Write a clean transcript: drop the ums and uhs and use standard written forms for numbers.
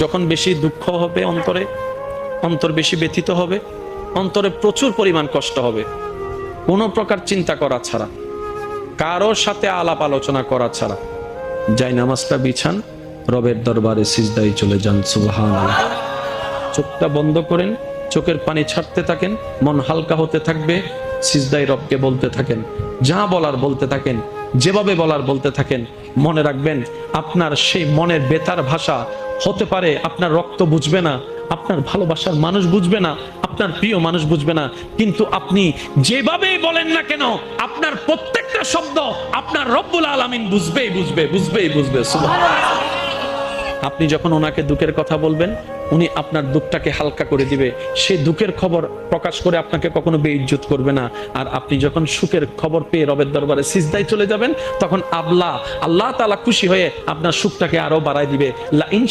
যখন বেশি দুঃখ হবে অন্তরে, অন্তর বেশি ব্যথিত হবে, অন্তরে প্রচুর পরিমাণ কষ্ট হবে, কোনো প্রকার চিন্তা করা ছাড়া, কারোর সাথে আলাপ আলোচনা করা ছাড়া যাই নামাজটা বিছান, রবের দরবারে সিজদায় চলে যান। সুবহানাল্লাহ। চোখটা বন্ধ করেন, চোখের পানি ছাড়তে থাকেন, মন হালকা হতে থাকবে, সিজদায় রবকে বলতে থাকেন, যা বলার বলতে থাকেন, যেভাবে বলার বলতে থাকেন। মনে রাখবেন, আপনার সেই মনের বেতার ভাষা হতে পারে আপনার রক্ত বুঝবে না, আপনার ভালোবাসার মানুষ বুঝবে না, আপনার প্রিয় মানুষ বুঝবে না, কিন্তু আপনি যেভাবেই বলেন না কেন, আপনার প্রত্যেকটা শব্দ আপনার রব্বুল আলামিন বুঝবেই বুঝবে। সুবহানাল্লাহ। আপনি যখন ওনাকে দুঃখের কথা বলবেন, উনি আপনার দুঃখটাকে হালকা করে দিবে, সেই দুঃখের খবর প্রকাশ করে আপনাকে কখনো বেইজ্জত করবে না। আর আপনি যখন সুখের খবর পেয়ে রবের দরবারে সিজদায় চলে যাবেন, তখন আল্লাহ তাআলা খুশি হয়ে আপনার সুখটাকে আরো বাড়ায় দিবে। লা ইন